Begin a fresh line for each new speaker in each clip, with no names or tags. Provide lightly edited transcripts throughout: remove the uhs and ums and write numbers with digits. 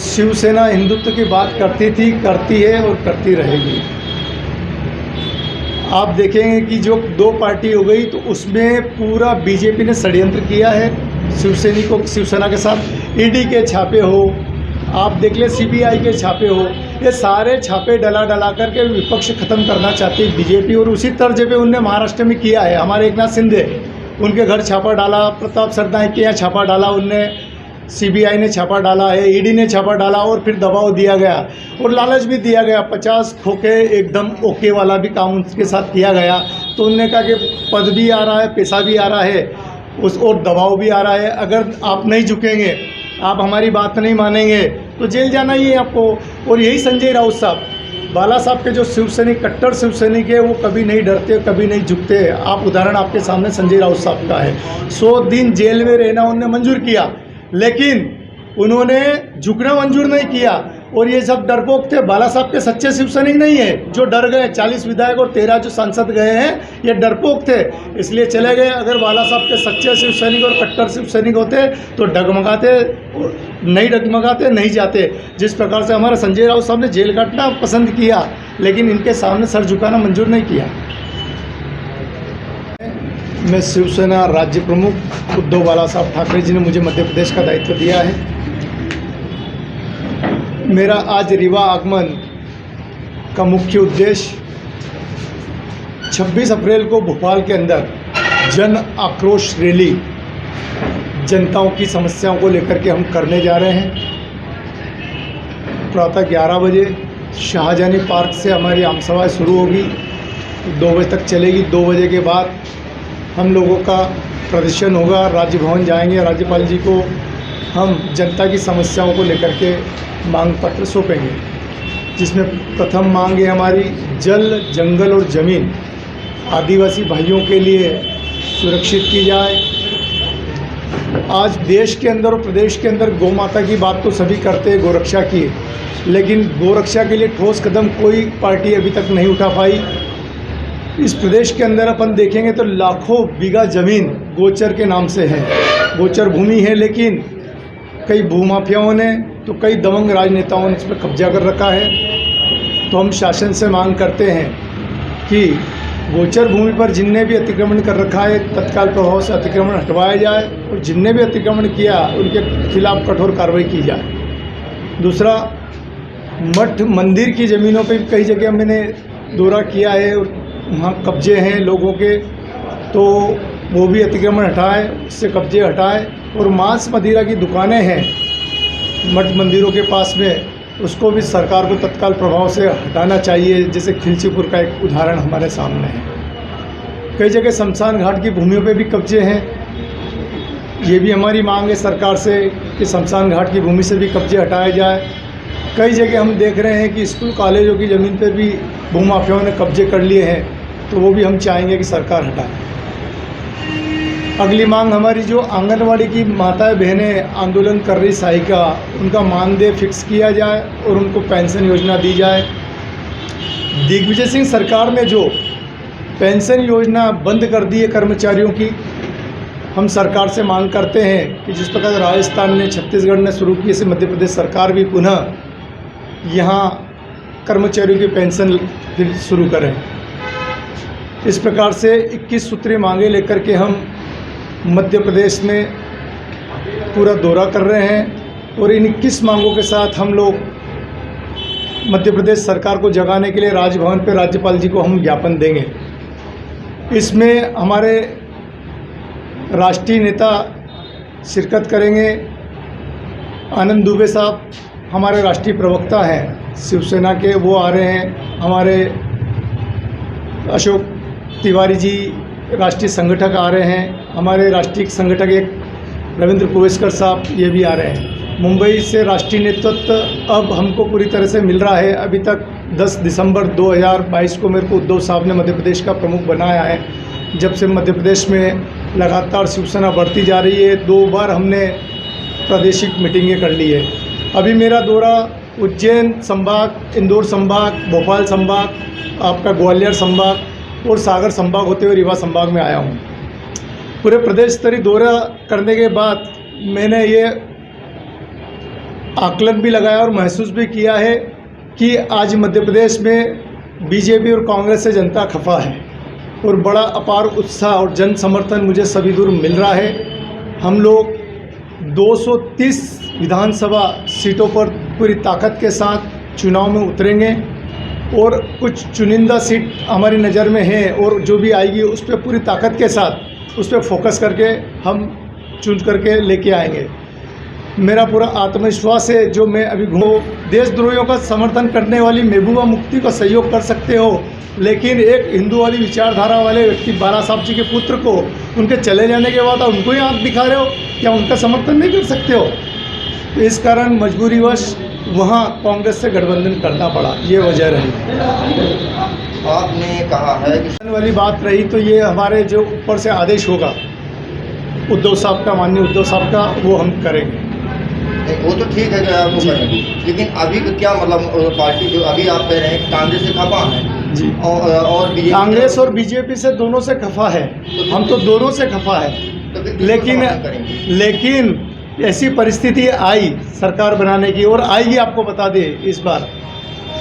शिवसेना हिंदुत्व की बात करती थी, करती है और करती रहेगी। आप देखेंगे कि जो दो पार्टी हो गई तो उसमें पूरा बीजेपी ने षड्यंत्र किया है शिवसेना के साथ। ईडी के छापे हो, आप देख ले सीबीआई के छापे हो, ये सारे छापे डला करके विपक्ष खत्म करना चाहती है बीजेपी। और उसी तर्ज पे उनने महाराष्ट्र में किया है। हमारे एकनाथ शिंदे, उनके घर छापा डाला, प्रताप सरनाईक के यहाँ छापा डाला, उनने सीबीआई ने छापा डाला है, ईडी ने छापा डाला और फिर दबाव दिया गया और लालच भी दिया गया। 50 खोके एकदम ओके वाला भी काम उनके साथ किया गया। तो उन्होंने कहा कि पद भी आ रहा है, पैसा भी आ रहा है, और दबाव भी आ रहा है। अगर आप नहीं झुकेंगे, आप हमारी बात नहीं मानेंगे तो जेल जाना ही है आपको। और यही संजय राउत साहब, बाला साहब के जो शिवसैनिक, कट्टर शिवसैनिक है, वो कभी नहीं डरते, कभी नहीं झुकते। आप उदाहरण आपके सामने संजय राउत साहब का है। 100 दिन जेल में रहना उन्होंने मंजूर किया, लेकिन उन्होंने झुकना मंजूर नहीं किया। और ये सब डरपोक थे। बाला साहब के सच्चे शिवसैनिक नहीं है जो डर गए। 40 विधायक और 13 जो सांसद गए हैं, ये डरपोक थे, इसलिए चले गए। अगर बाला साहब के सच्चे शिवसैनिक और कट्टर शिवसैनिक होते तो डगमगाते, नहीं डगमगाते, नहीं जाते। जिस प्रकार से हमारे संजय राउत साहब ने जेल काटना पसंद किया, लेकिन इनके सामने सर झुकाना मंजूर नहीं किया। मैं शिवसेना राज्य प्रमुख उद्धव बाला साहब ठाकरे जी ने मुझे मध्य प्रदेश का दायित्व दिया है। मेरा आज रीवा आगमन का मुख्य उद्देश्य 26 अप्रैल को भोपाल के अंदर जन आक्रोश रैली जनताओं की समस्याओं को लेकर के हम करने जा रहे हैं। प्रातः 11 बजे शाहजहानी पार्क से हमारी आमसभा शुरू होगी, 2 बजे तक चलेगी। 2 बजे के बाद हम लोगों का प्रदर्शन होगा, राज्य भवन जाएंगे। राज्यपाल जी को हम जनता की समस्याओं को लेकर के मांग पत्र सौंपेंगे, जिसमें प्रथम मांग है हमारी जल, जंगल और ज़मीन आदिवासी भाइयों के लिए सुरक्षित की जाए। आज देश के अंदर और प्रदेश के अंदर गौ माता की बात तो सभी करते हैं, गोरक्षा की, लेकिन गोरक्षा के लिए ठोस कदम कोई पार्टी अभी तक नहीं उठा पाई। इस प्रदेश के अंदर अपन देखेंगे तो लाखों बीघा ज़मीन गोचर के नाम से है, गोचर भूमि है, लेकिन कई भूमाफियाओं ने तो कई दबंग राजनेताओं ने इस पर कब्जा कर रखा है। तो हम शासन से मांग करते हैं कि गोचर भूमि पर जिनने भी अतिक्रमण कर रखा है तत्काल प्रभाव से अतिक्रमण हटवाया जाए और जिनने भी अतिक्रमण किया उनके खिलाफ कठोर कार्रवाई की जाए। दूसरा, मठ मंदिर की ज़मीनों पर कई जगह मैंने दौरा किया है, वहाँ कब्जे हैं लोगों के, तो वो भी अतिक्रमण हटाए, उससे कब्जे हटाए। और मांस मदिरा की दुकानें हैं मठ मंदिरों के पास में, उसको भी सरकार को तत्काल प्रभाव से हटाना चाहिए। जैसे खिलचीपुर का एक उदाहरण हमारे सामने है। कई जगह शमशान घाट की भूमियों पे भी कब्जे हैं। ये भी हमारी मांग है सरकार से कि शमशान घाट की भूमि से भी कब्जे हटाए जाए। कई जगह हम देख रहे हैं कि स्कूल कॉलेजों की ज़मीन पर भी भूमाफियाओं ने कब्जे कर लिए हैं, तो वो भी हम चाहेंगे कि सरकार हटाए। अगली मांग हमारी जो आंगनवाड़ी की माताएं बहनें आंदोलन कर रही सहायिका, उनका मानदेय फिक्स किया जाए और उनको पेंशन योजना दी जाए। दिग्विजय सिंह सरकार ने जो पेंशन योजना बंद कर दी है कर्मचारियों की, हम सरकार से मांग करते हैं कि जिस प्रकार राजस्थान ने, छत्तीसगढ़ ने शुरू की, ऐसे मध्य प्रदेश सरकार भी पुनः यहाँ कर्मचारियों की पेंशन फिर शुरू करें। इस प्रकार से 21 सूत्रीय मांगे लेकर के हम मध्य प्रदेश में पूरा दौरा कर रहे हैं और इन 21 मांगों के साथ हम लोग मध्य प्रदेश सरकार को जगाने के लिए राजभवन पे राज्यपाल जी को हम ज्ञापन देंगे। इसमें हमारे राष्ट्रीय नेता शिरकत करेंगे। आनंद दुबे साहब हमारे राष्ट्रीय प्रवक्ता हैं शिवसेना के, वो आ रहे हैं। हमारे अशोक तिवारी जी राष्ट्रीय संगठक आ रहे हैं। हमारे राष्ट्रीय संगठक एक रविंद्र कुवेस्कर साहब ये भी आ रहे हैं। मुंबई से राष्ट्रीय नेतृत्व अब हमको पूरी तरह से मिल रहा है। अभी तक 10 दिसंबर 2022 को मेरे को उद्धव साहब ने मध्य प्रदेश का प्रमुख बनाया है। जब से मध्य प्रदेश में लगातार शिवसेना बढ़ती जा रही है, 2 बार हमने प्रादेशिक मीटिंगें कर ली है। अभी मेरा दौरा उज्जैन संभाग, इंदौर संभाग, भोपाल संभाग, आपका ग्वालियर संभाग और सागर संभाग होते हुए रीवा संभाग में आया हूँ। पूरे प्रदेश स्तरीय दौरा करने के बाद मैंने ये आकलन भी लगाया और महसूस भी किया है कि आज मध्य प्रदेश में बीजेपी और कांग्रेस से जनता खफा है और बड़ा अपार उत्साह और जन समर्थन मुझे सभी दूर मिल रहा है। हम लोग 230 विधानसभा सीटों पर पूरी ताकत के साथ चुनाव में उतरेंगे और कुछ चुनिंदा सीट हमारी नज़र में है और जो भी आएगी उस पर पूरी ताकत के साथ उस पर फोकस करके हम चुन करके लेके आएंगे। मेरा पूरा आत्मविश्वास है। जो मैं अभी देशद्रोहियों का समर्थन करने वाली महबूबा मुफ्ती का सहयोग कर सकते हो, लेकिन एक हिंदू वाली विचारधारा वाले व्यक्ति बाला साहब जी के पुत्र को उनके चले जाने के बाद उनको ही आंख दिखा रहे हो, क्या उनका समर्थन नहीं कर सकते हो? तो इस कारण मजबूरीवश वहाँ कांग्रेस से गठबंधन करना पड़ा, ये वजह रही।
आपने कहा है कि
वाली बात रही तो ये हमारे जो ऊपर से आदेश होगा उद्धव साहब का, माननीय उद्धव साहब का, वो हम करेंगे।
वो तो ठीक है कि आप वो करेंगे, लेकिन अभी का क्या मतलब पार्टी जो अभी आप कह रहे हैं कि कांग्रेस से खफा है
जी
और बीजेपी,
कांग्रेस और बीजेपी से दोनों से खफा है। हम तो दोनों से खफा है,
तो फिर
लेकिन ऐसी परिस्थिति आई सरकार बनाने की और आएगी, आपको बता दे इस बार।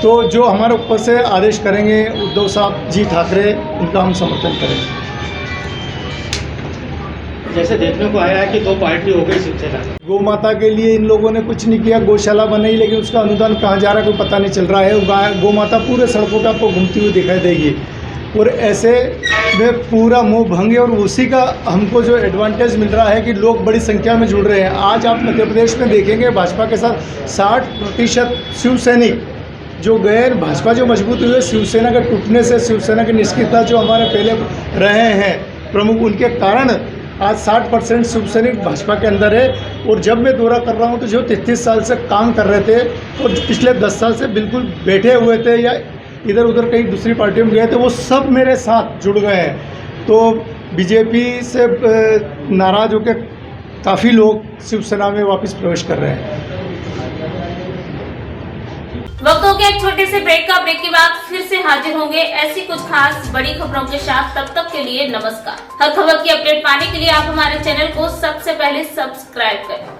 तो जो हमारे ऊपर से आदेश करेंगे उद्धव साहब जी ठाकरे, उनका हम समर्थन करेंगे।
जैसे देखने को आया है कि 2 पार्टी हो गई शिवसेना।
गौ माता के लिए इन लोगों ने कुछ नहीं किया, गौशाला बनाई, लेकिन उसका अनुदान कहाँ जा रहा है कोई पता नहीं चल रहा है। गौ माता पूरे सड़कों पर आपको घूमती हुई दिखाई देगी और ऐसे में पूरा मुंह भंगे, और उसी का हमको जो एडवांटेज मिल रहा है कि लोग बड़ी संख्या में जुड़ रहे हैं। आज आप मध्य प्रदेश में देखेंगे भाजपा के साथ 60% शिवसैनिक जो गए, भाजपा जो मजबूत हुई है शिवसेना के टूटने से, शिवसेना की निष्क्रियता जो हमारे पहले रहे हैं प्रमुख, उनके कारण आज 60% शिवसैनिक भाजपा के अंदर है। और जब मैं दौरा कर रहा हूं तो जो 33 साल से काम कर रहे थे और पिछले 10 साल से बिल्कुल बैठे हुए थे या इधर उधर कहीं दूसरी पार्टियों में गए थे, वो सब मेरे साथ जुड़ गए हैं। तो बीजेपी से नाराज़ होकर काफ़ी लोग शिवसेना में वापस प्रवेश कर रहे हैं।
वक्त हो गया एक छोटे से ब्रेक का। ब्रेक के बाद फिर से हाजिर होंगे ऐसी कुछ खास बड़ी खबरों के साथ। तब तक के लिए नमस्कार। हर खबर की अपडेट पाने के लिए आप हमारे चैनल को सबसे पहले सब्सक्राइब करें।